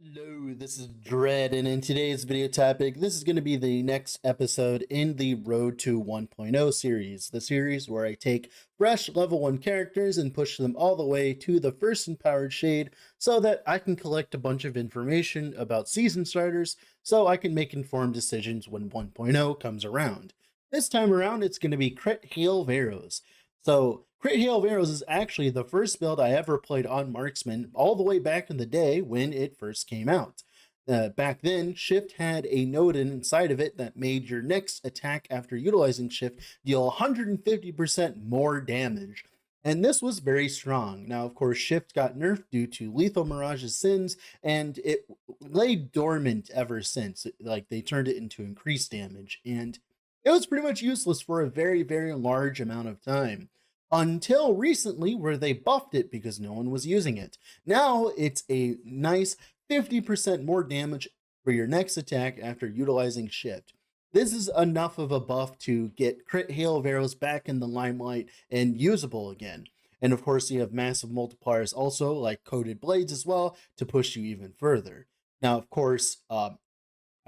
Hello, this is Dread, and in today's video topic, this is going to be the next episode in the Road to 1.0 series, the series where I take fresh level 1 characters and push them all the way to the first empowered shade so that I can collect a bunch of information about season starters so I can make informed decisions when 1.0 comes around. This time around, it's going to be Crit Hail Veros. So, Crit Hail Veros is actually the first build I ever played on Marksman all the way back in the day when it first came out. Back then, Shift had a node inside of it that made your next attack after utilizing Shift deal 150% more damage. And this was very strong. Now, of course, Shift got nerfed due to Lethal Mirage's sins, and it lay dormant ever since. Like, they turned it into increased damage, and it was pretty much useless for a very, very large amount of time until recently where they buffed it because no one was using it. Now it's a nice 50% more damage for your next attack after utilizing Shift. This is enough of a buff to get Crit Hail Veros back in the limelight and usable again. And of course, you have massive multipliers also, like Coated Blades as well, to push you even further. Now, of course, I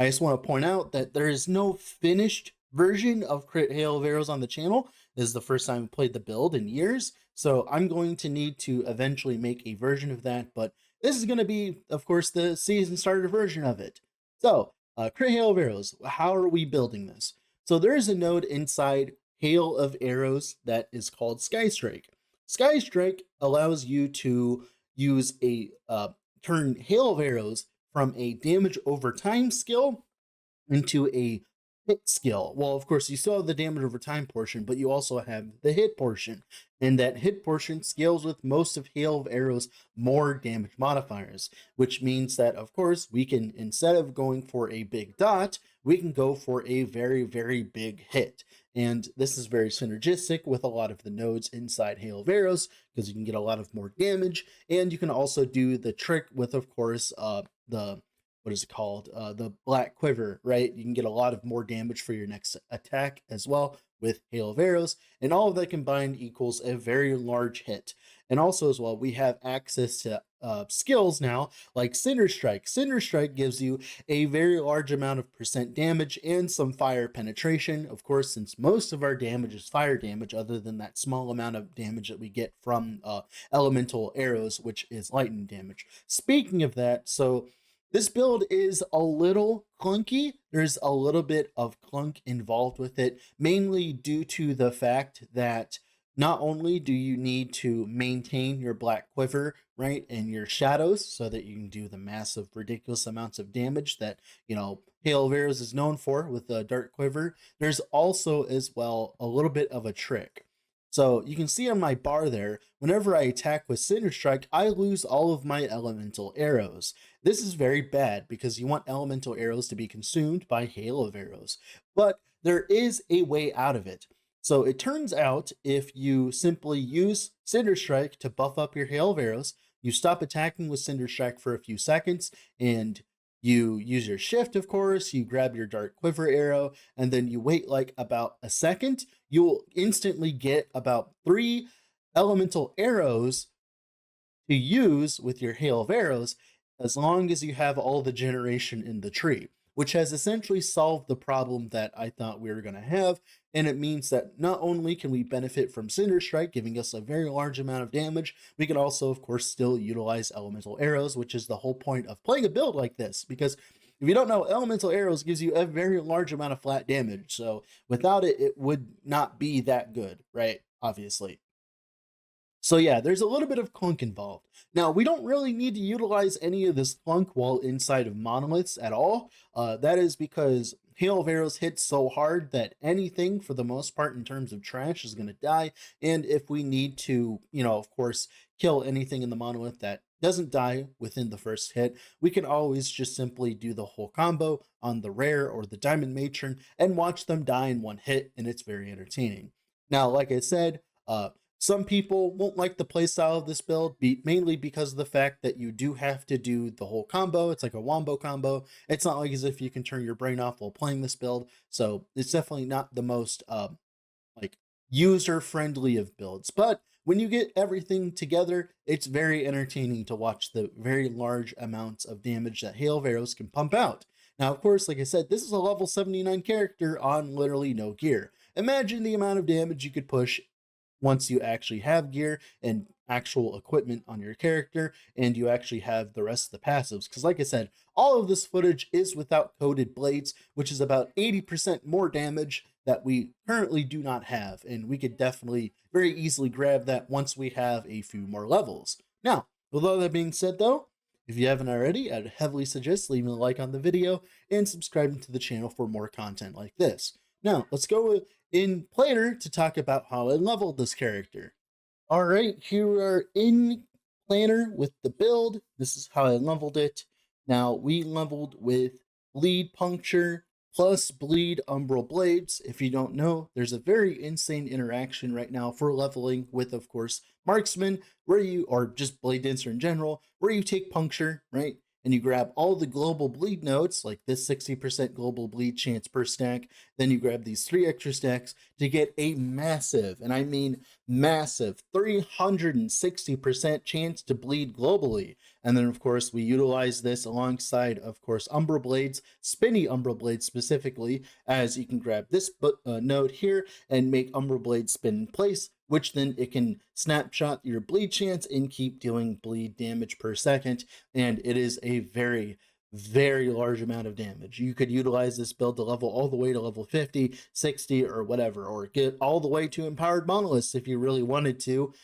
just want to point out that there is no finished version of Crit Hail Veros on the channel. This is the first time I've played the build in years, so I'm going to need to eventually make a version of that, but this is going to be, of course, the season starter version of it. So, Crit Hail Veros, how are we building this? So there is a node inside Hail of Arrows that is called Sky Strike. Sky Strike allows you to use a turn Hail of Arrows from a damage over time skill into a hit skill. Well, of course, you still have the damage over time portion, but you also have the hit portion. And that hit portion scales with most of Hail of Arrows more damage modifiers, which means that, of course, we can, instead of going for a big dot, we can go for a very, very big hit. And this is very synergistic with a lot of the nodes inside Hail of Arrows because you can get a lot of more damage. And you can also do the trick with, of course, the what is it called? The Black Quiver, right? You can get a lot of more damage for your next attack as well with Hail of Arrows, and all of that combined equals a very large hit. And also as well, we have access to skills now like Cinder Strike. Cinder Strike gives you a very large amount of percent damage and some fire penetration. Of course, since most of our damage is fire damage, other than that small amount of damage that we get from elemental arrows, which is lightning damage. Speaking of that, so this build is a little clunky. There's a little bit of clunk involved with it, mainly due to the fact that not only do you need to maintain your Black Quiver, right, and your shadows so that you can do the massive, ridiculous amounts of damage that, Hail of Arrows is known for with the Dark Quiver, there's also as well a little bit of a trick. So you can see on my bar there, whenever I attack with Cinder Strike, I lose all of my elemental arrows. This is very bad because you want elemental arrows to be consumed by Hail of Arrows. But there is a way out of it. So it turns out if you simply use Cinder Strike to buff up your Hail of Arrows, you stop attacking with Cinder Strike for a few seconds, and you use your shift, of course, you grab your Dark Quiver arrow, and then you wait like about a second, you'll instantly get about 3 elemental arrows to use with your Hail of Arrows as long as you have all the generation in the tree, which has essentially solved the problem that I thought we were going to have. And it means that not only can we benefit from Cinder Strike, giving us a very large amount of damage, we can also, of course, still utilize elemental arrows, which is the whole point of playing a build like this. Because if you don't know, elemental arrows gives you a very large amount of flat damage. So without it, it would not be that good, right? Obviously. So yeah, there's a little bit of clunk involved. Now, we don't really need to utilize any of this clunk while inside of monoliths at all. That is because Hail of Arrows hits so hard that anything, for the most part, in terms of trash is going to die. And if we need to, of course, kill anything in the monolith that doesn't die within the first hit, we can always just simply do the whole combo on the rare or the diamond matron and watch them die in one hit, and it's very entertaining. Now, like I said, some people won't like the playstyle of this build, mainly because of the fact that you do have to do the whole combo. It's like a wombo combo. It's not like as if you can turn your brain off while playing this build. So it's definitely not the most like user friendly of builds. But when you get everything together, it's very entertaining to watch the very large amounts of damage that hail of arrows can pump out. Now, of course, like I said, this is a level 79 character on literally no gear. Imagine the amount of damage you could push once you actually have gear and actual equipment on your character, and you actually have the rest of the passives. Because like I said, all of this footage is without coded blades, which is about 80% more damage that we currently do not have, and we could definitely very easily grab that once we have a few more levels. Now, with all that being said though, if you haven't already, I'd heavily suggest leaving a like on the video and subscribing to the channel for more content like this. Now, let's go in Planner to talk about how I leveled this character. All right, here we are in Planner with the build. This is how I leveled it. Now, we leveled with Bleed Puncture plus Bleed Umbral Blades. If you don't know, there's a very insane interaction right now for leveling with, of course, Marksman, where you, or just Blade Dancer in general, where you take Puncture, right? And you grab all the global bleed nodes, like this 60% global bleed chance per stack. Then you grab these 3 extra stacks to get a massive, and I mean massive, 360% chance to bleed globally. And then, of course, we utilize this alongside, of course, Umbra Blades, Spinny Umbra Blades specifically, as you can grab this node here and make Umbra Blades spin in place, which then it can snapshot your bleed chance and keep dealing bleed damage per second. And it is a very, very large amount of damage. You could utilize this build to level all the way to level 50, 60, or whatever, or get all the way to empowered monoliths if you really wanted to.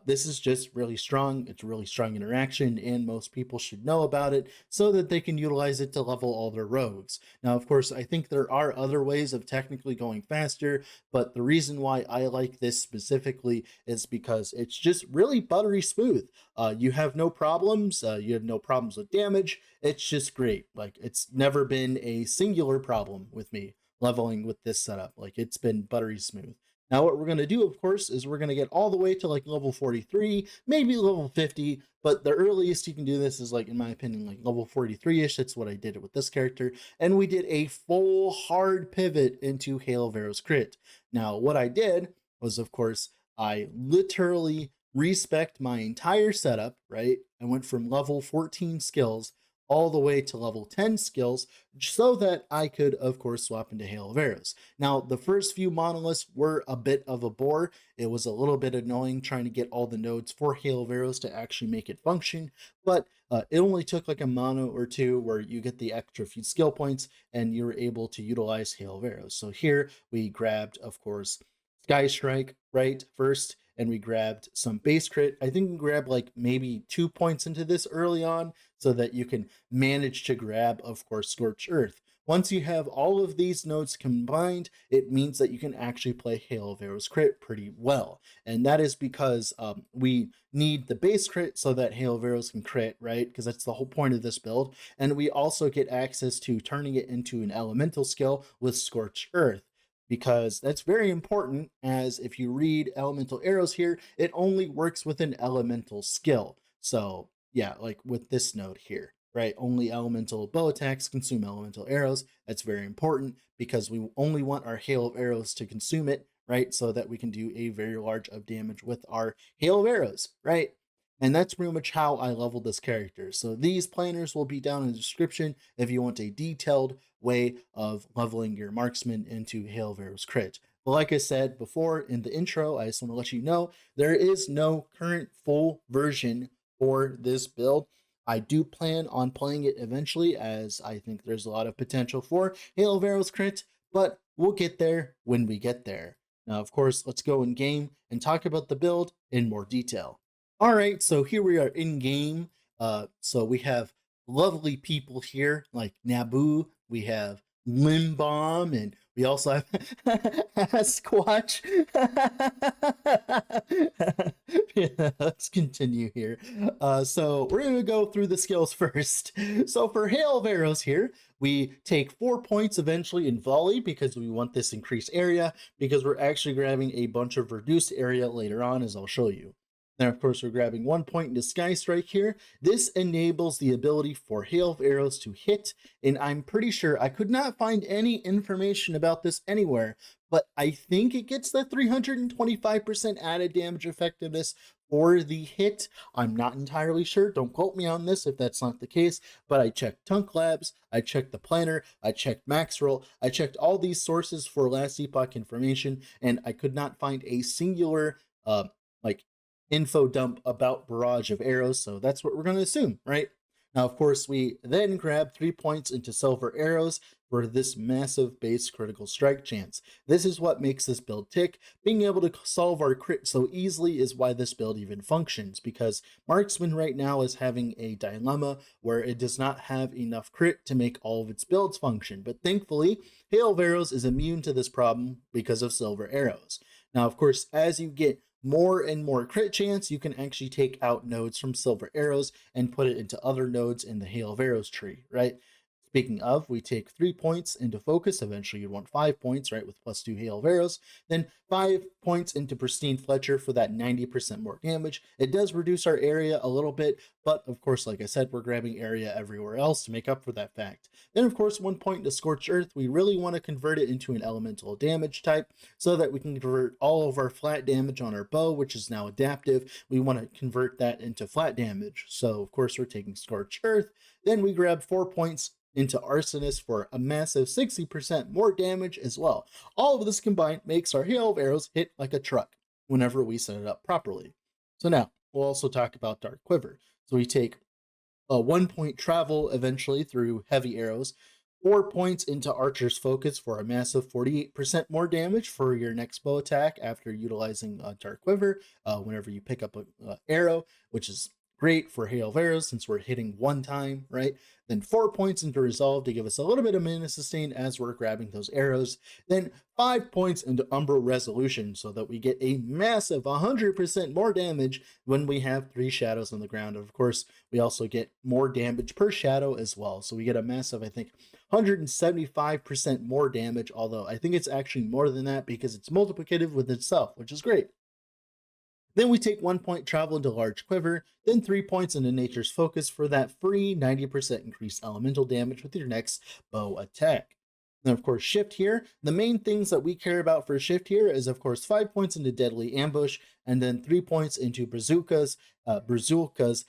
This is just really strong. It's a really strong interaction, and most people should know about it so that they can utilize it to level all their rogues. Now, of course, I think there are other ways of technically going faster, but the reason why I like this specifically is because it's just really buttery smooth. You have no problems. You have no problems with damage. It's just great. Like, it's never been a singular problem with me leveling with this setup. Like, it's been buttery smooth. Now, what we're going to do, of course, is we're going to get all the way to like level 43, maybe level 50, but the earliest you can do this is, like, in my opinion, like level 43-ish. That's what I did with this character. And we did a full hard pivot into Hail of Arrows crit. Now, what I did was, of course, I literally respect my entire setup, right? I went from level 14 skills all the way to level 10 skills so that I could, of course, swap into Hail of Arrows. Now, the first few monoliths were a bit of a bore. It was a little bit annoying trying to get all the nodes for Hail of Arrows to actually make it function, but it only took like a mono or two where you get the extra few skill points and you're able to utilize Hail of Arrows. So here we grabbed, of course, Sky Strike, right, first, and we grabbed some base crit. I think we grabbed like maybe 2 points into this early on so that you can manage to grab, of course, Scorched Earth. Once you have all of these nodes combined, it means that you can actually play Hail of Arrows crit pretty well. And that is because we need the base crit so that Hail of Arrows can crit, right? Because that's the whole point of this build. And we also get access to turning it into an elemental skill with Scorched Earth, because that's very important, as if you read elemental arrows here, it only works with an elemental skill. So yeah, like with this node here, right? Only elemental bow attacks consume elemental arrows. That's very important because we only want our hail of arrows to consume it, right? So that we can do a very large of damage with our hail of arrows, right? And that's pretty much how I leveled this character. So these planners will be down in the description if you want a detailed way of leveling your marksman into Hail of Arrows crit. But like I said before in the intro, I just want to let you know there is no current full version for this build. I do plan on playing it eventually, as I think there's a lot of potential for Hail of Arrows crit, but we'll get there when we get there. Now, of course, let's go in game and talk about the build in more detail. All right, so here we are in game. So we have lovely people here like Naboo, we have Limbomb, and we also have Squatch. Yeah, let's continue here. So we're gonna go through the skills first. So for Hail of Arrows here, we take 4 points eventually in volley because we want this increased area, because we're actually grabbing a bunch of reduced area later on, as I'll show you. Then, of course, we're grabbing 1 point into Sky Strike here. This enables the ability for hail of arrows to hit, and I'm pretty sure I could not find any information about this anywhere, but I think it gets the 325% added damage effectiveness for the hit. I'm not entirely sure. Don't quote me on this if that's not the case, but I checked Tunk Labs, I checked the planner, I checked Maxroll, I checked all these sources for last Epoch information, and I could not find a singular like info dump about barrage of arrows, so that's what we're going to assume, right? Now, of course, we then grab 3 points into silver arrows for this massive base critical strike chance. This is what makes this build tick. Being able to solve our crit so easily is why this build even functions, because Marksman right now is having a dilemma where it does not have enough crit to make all of its builds function, but thankfully, Hail of Arrows is immune to this problem because of silver arrows. Now, of course, as you get more and more crit chance, you can actually take out nodes from silver arrows and put it into other nodes in the hail of arrows tree, right? Speaking of, we take 3 points into focus. Eventually, you'd want 5 points, right, with +2 hail of arrows. Then 5 points into pristine Fletcher for that 90% more damage. It does reduce our area a little bit, but of course, like I said, we're grabbing area everywhere else to make up for that fact. Then, of course, 1 point into Scorched Earth. We really want to convert it into an elemental damage type so that we can convert all of our flat damage on our bow, which is now adaptive. We want to convert that into flat damage. So, of course, we're taking Scorched Earth. Then we grab 4 points into Arsonist for a massive 60% more damage as well. All of this combined makes our hail of arrows hit like a truck whenever we set it up properly. So now, we'll also talk about Dark Quiver. So we take a 1 point travel eventually through heavy arrows, 4 points into Archer's Focus for a massive 48% more damage for your next bow attack after utilizing Dark Quiver whenever you pick up an arrow, which is great for Hail of Arrows since we're hitting one time, right? Then 4 points into Resolve to give us a little bit of mana sustain as we're grabbing those arrows. Then 5 points into Umbral Resolution so that we get a massive 100% more damage when we have 3 shadows on the ground. And of course, we also get more damage per shadow as well. So we get a massive, I think, 175% more damage, although I think it's actually more than that because it's multiplicative with itself, which is great. Then we take 1 point travel into Large Quiver, then 3 points into Nature's Focus for that free 90% increased elemental damage with your next bow attack. And of course, Shift here. The main things that we care about for Shift here is, of course, 5 points into Deadly Ambush, and then 3 points into Brazuka's Braskula's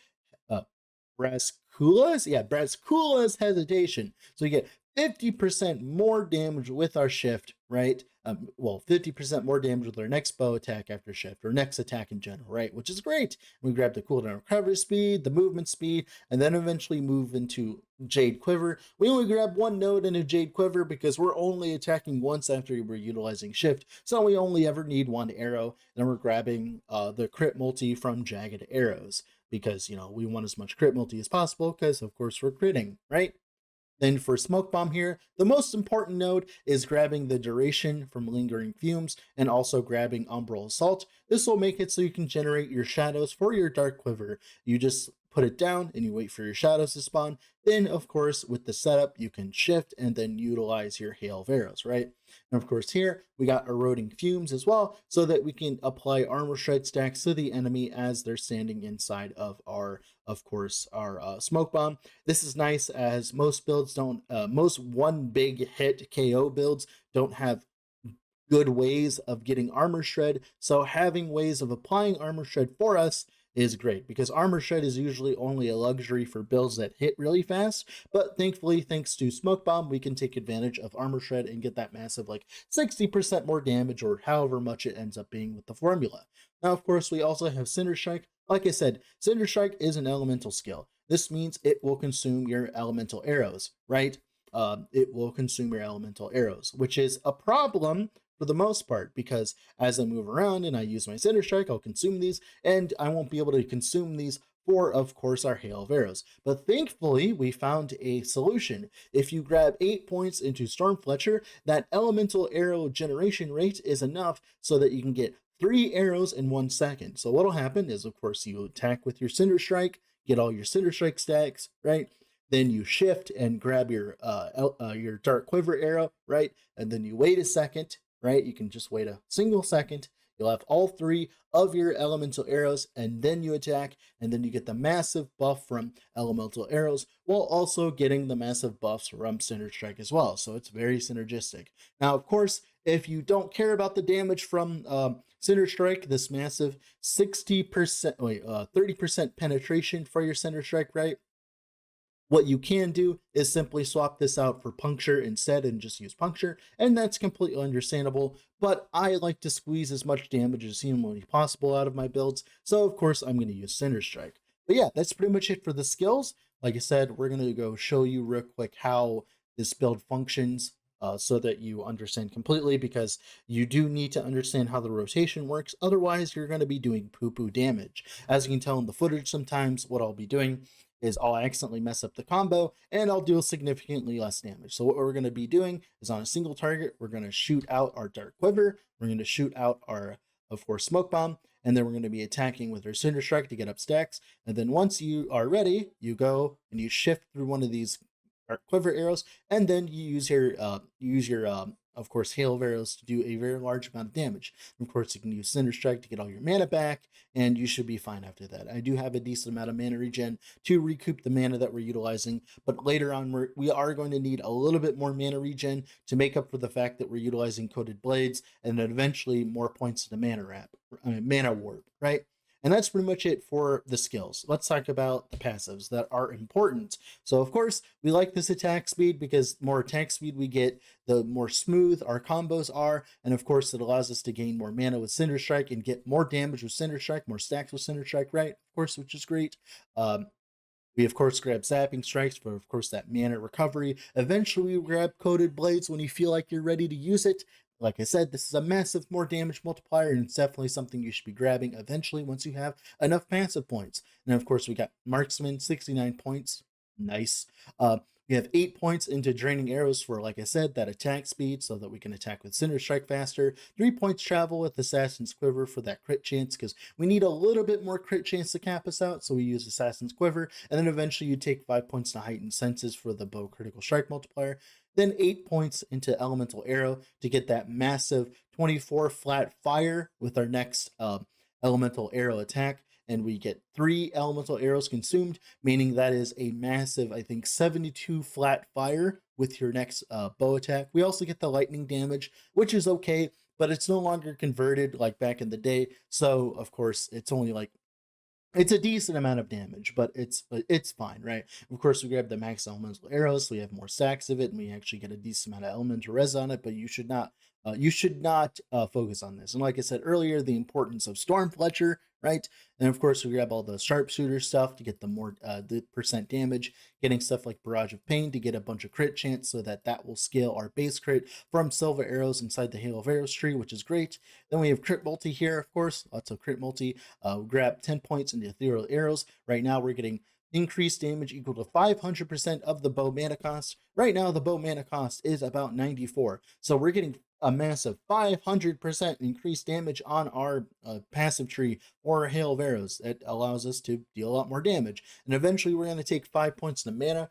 Hesitation. So you get 50% more damage with our Shift, right? 50% more damage with our next bow attack after Shift, or next attack in general, right? Which is great. We grab the cooldown recovery speed, the movement speed, and then eventually move into Jade Quiver. We only grab 1 node into Jade Quiver because we're only attacking once after we're utilizing Shift, so we only ever need 1 arrow. Then we're grabbing the crit multi from Jagged Arrows because, you know, we want as much crit multi as possible because, of course, we're critting, right? Then for Smoke Bomb here, the most important node is grabbing the duration from Lingering Fumes and also grabbing Umbral Assault. This will make it so you can generate your shadows for your Dark Quiver. You just put it down and you wait for your shadows to spawn. Then, of course, with the setup, you can shift and then utilize your Hail of Arrows, right? And of course, here we got Eroding Fumes as well, so that we can apply Armor Shred stacks to the enemy as they're standing inside of our Smoke Bomb. This is nice as most builds don't, most one big hit KO builds don't have good ways of getting Armor Shred, so having ways of applying Armor Shred for us is great because Armor Shred is usually only a luxury for builds that hit really fast, but thankfully, thanks to Smoke Bomb, we can take advantage of Armor Shred and get that massive, like 60% more damage or however much it ends up being with the formula. Now, of course, we also have Cinder Strike. Like I said, Cinder Strike is an elemental skill. This means it will consume your elemental arrows, right? It will consume your elemental arrows, which is a problem for the most part, because as I move around and I use my Cinder Strike, I'll consume these, and I won't be able to consume these for, of course, our Hail of Arrows. But thankfully, we found a solution. If you grab 8 points into Storm Fletcher, that elemental arrow generation rate is enough so that you can get 3 arrows in 1 second. So what'll happen is, of course, you attack with your Cinder Strike, get all your Cinder Strike stacks, right? Then you shift and grab your Dark Quiver arrow, right? And then you wait a second, right? You can just wait a single second, You'll have all 3 of your elemental arrows, and then you attack, and then you get the massive buff from elemental arrows, while also getting the massive buffs from Cinder Strike as well. So it's very synergistic. Now, of course, if you don't care about the damage from Cinder Strike, this massive 60%, 30% penetration for your Cinder Strike, right? What you can do is simply swap this out for puncture instead and just use puncture, and that's completely understandable, but I like to squeeze as much damage as humanly possible out of my builds, so of course I'm going to use Cinder Strike. But yeah, that's pretty much it for the skills. Like I said, we're going to go show you real quick how this build functions, so that you understand completely, because you do need to understand how the rotation works. Otherwise, you're going to be doing poo-poo damage. As you can tell in the footage, sometimes what I'll be doing is I'll accidentally mess up the combo and I'll deal significantly less damage. So what we're going to be doing is on a single target, we're going to shoot out our Dark Quiver, we're going to shoot out our, of course, Smoke Bomb, and then we're going to be attacking with our Cinder Strike to get up stacks. And then once you are ready, you go and you shift through one of these Dark Quiver arrows, and then you use your of course, Hail of Arrows to do a very large amount of damage. Of course, you can use Cinder Strike to get all your mana back, and you should be fine after that. I do have a decent amount of mana regen to recoup the mana that we're utilizing, but later on, we are going to need a little bit more mana regen to make up for the fact that we're utilizing Coated Blades, and then eventually more points to the mana warp, right? And that's pretty much it for the skills. Let's talk about the passives that are important. So of course, we like this attack speed because the more attack speed we get, the more smooth our combos are. And of course, it allows us to gain more mana with Cinder Strike and get more damage with Cinder Strike, more stacks with Cinder Strike, right? Of course, which is great. We, of course, grab Zapping Strikes for, of course, that mana recovery. Eventually, we grab Coated Blades when you feel like you're ready to use it. Like I said, this is a massive more damage multiplier, and it's definitely something you should be grabbing eventually once you have enough passive points. And, of course, we got Marksman, 69 points. Nice. We have 8 points into Draining Arrows for, like I said, that attack speed so that we can attack with Cinder Strike faster. 3 points Travel with Assassin's Quiver for that crit chance, because we need a little bit more crit chance to cap us out, so we use Assassin's Quiver. And then eventually you take 5 points to Heighten Senses for the Bow Critical Strike multiplier. Then 8 points into Elemental Arrow to get that massive 24 flat fire with our next Elemental Arrow attack. And we get 3 elemental arrows consumed, meaning that is a massive, I think, 72 flat fire with your next bow attack. We also get the lightning damage, which is okay, but it's no longer converted like back in the day. So, of course, it's only like, it's a decent amount of damage, but it's fine, right? Of course, we grab the max elemental arrows, so we have more stacks of it, and we actually get a decent amount of elemental res on it. But you should not focus on this. And like I said earlier, the importance of Storm Fletcher, right? And of course, we grab all the sharpshooter stuff to get the percent damage, getting stuff like Barrage of Pain to get a bunch of crit chance, so that will scale our base crit from Silver Arrows inside the Hail of Arrows tree, which is great. Then we have crit multi here, of course, lots of crit multi. We grab 10 points into Ethereal Arrows. Right now, we're getting increased damage equal to 500% of the bow mana cost. Right now, the bow mana cost is about 94, so we're getting a massive 500% increased damage on our passive tree or Hail of Arrows. That allows us to deal a lot more damage. And eventually we're going to take 5 points to mana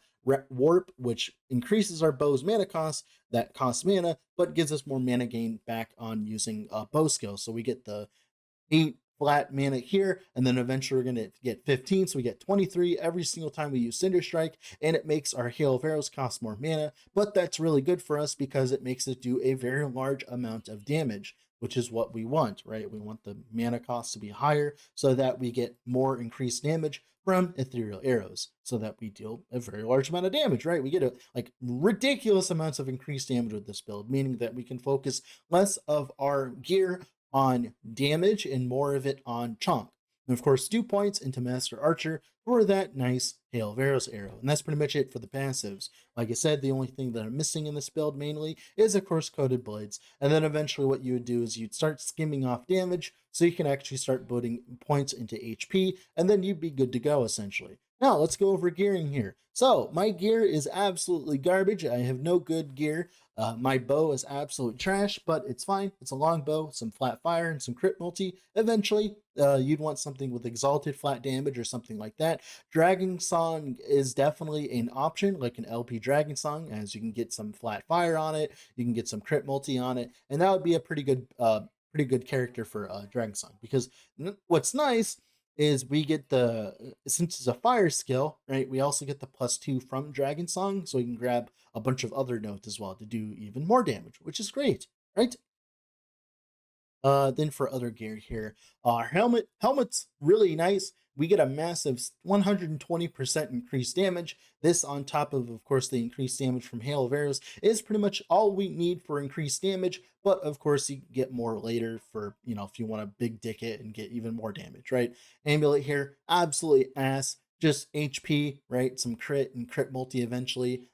warp, which increases our bow's mana cost. That costs mana, but gives us more mana gain back on using bow skill. So we get the 8 flat mana here, and then eventually we're going to get 15, so we get 23 every single time we use Cinder Strike, and it makes our Hail of Arrows cost more mana, but that's really good for us because it makes it do a very large amount of damage, which is what we want, right? We want the mana cost to be higher so that we get more increased damage from Ethereal Arrows, so that we deal a very large amount of damage, right? We get ridiculous amounts of increased damage with this build, meaning that we can focus less of our gear on damage and more of it on chunk. And of course, 2 points into Master Archer for that nice Hail of Arrows arrow. And that's pretty much it for the passives. Like I said, the only thing that I'm missing in this build mainly is, of course, Coated Blades. And then eventually what you would do is you'd start skimming off damage so you can actually start putting points into HP, and then you'd be good to go, essentially. Now, let's go over gearing here. So, my gear is absolutely garbage. I have no good gear. My bow is absolute trash, but it's fine. It's a long bow, some flat fire, and some crit multi. Eventually, you'd want something with exalted flat damage or something like that. Dragon Song is definitely an option, like an LP Dragon Song, as you can get some flat fire on it, you can get some crit multi on it, and that would be a pretty good pretty good character for Dragon Song, because what's nice is we get since it's a fire skill, right? We also get the +2 from Dragon Song, so we can grab a bunch of other notes as well to do even more damage, which is great, right? Then for other gear here, our helmet's really nice. We get a massive 120% increased damage. This on top of course, the increased damage from hail of arrows is pretty much all we need for increased damage. But of course, you get more later for, if you want to big dick it and get even more damage, right? Amulet here, absolutely ass. Just HP, right? Some crit and crit multi eventually.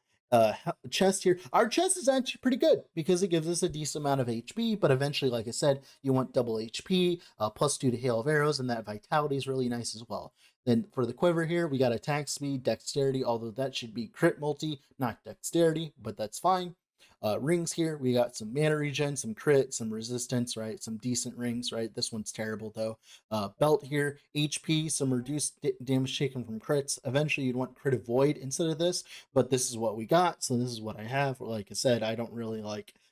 Chest here. Our chest is actually pretty good because it gives us a decent amount of HP, but eventually, like I said, you want double HP, +2 to hail of arrows, and that vitality is really nice as well. Then for the quiver here, we got attack speed, dexterity, although that should be crit multi, not dexterity, but that's fine. Rings here, we got some mana regen, some crit, some resistance, right? Some decent rings, right? This one's terrible though. Belt here, HP, some reduced damage taken from crits. Eventually, you'd want crit avoid instead of this, but this is what we got, so this is what I have. Like I said, I don't really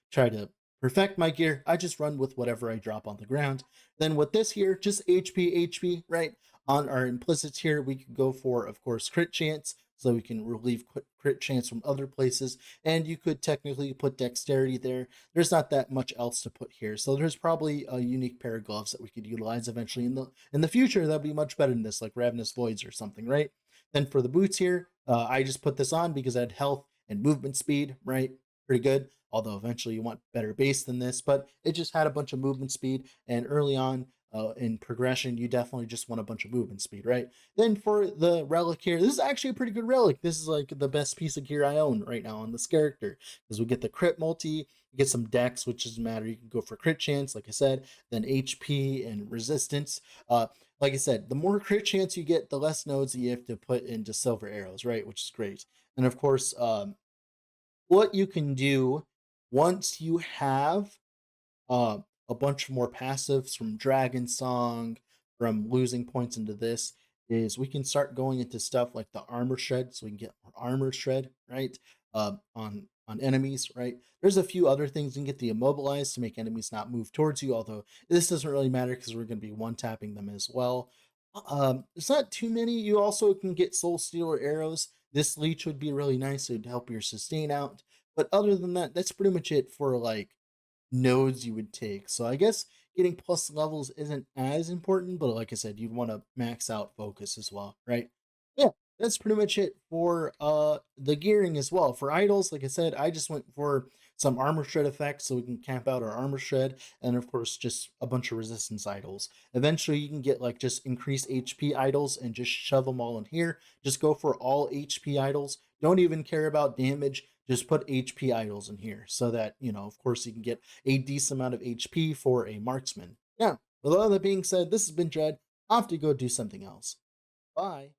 try to perfect my gear. I just run with whatever I drop on the ground. Then with this here, just HP, right? On our implicits here, we could go for, of course, crit chance, so we can relieve crit chance from other places, and you could technically put dexterity there. There's not that much else to put here, so there's probably a unique pair of gloves that we could utilize eventually in the future that'd be much better than this, like Ravenous Voids or something, right? Then for the boots here, I just put this on because I had health and movement speed, right? Pretty good. Although eventually you want better base than this, but it just had a bunch of movement speed. And early on in progression, you definitely just want a bunch of movement speed, right? Then for the relic here, this is actually a pretty good relic. This is like the best piece of gear I own right now on this character, because we get the crit multi, you get some dex, which doesn't matter. You can go for crit chance, like I said, then HP and resistance. Like I said, the more crit chance you get, the less nodes you have to put into silver arrows, right? Which is great. And of course, what you can do once you have uh, a bunch more passives from Dragon Song, from losing points into this, is we can start going into stuff like the armor shred, so we can get more armor shred, right? On enemies, right? There's a few other things. You can get the immobilized to make enemies not move towards you, although this doesn't really matter because we're going to be one tapping them as well. It's not too many. You also can get soul stealer arrows. This leech would be really nice. It would help your sustain out. But other than that, that's pretty much it for nodes you would take. So I guess getting plus levels isn't as important, but like I said, you'd want to max out focus as well, right? Yeah, that's pretty much it for the gearing as well. For idols, like I said, I just went for some armor shred effects so we can camp out our armor shred, and of course just a bunch of resistance idols. Eventually you can get just increased HP idols and just shove them all in here. Just go for all HP idols. Don't even care about damage. Just put HP idols in here so that, of course, you can get a decent amount of HP for a marksman. Now, with all that being said, this has been Dread. I have to go do something else. Bye.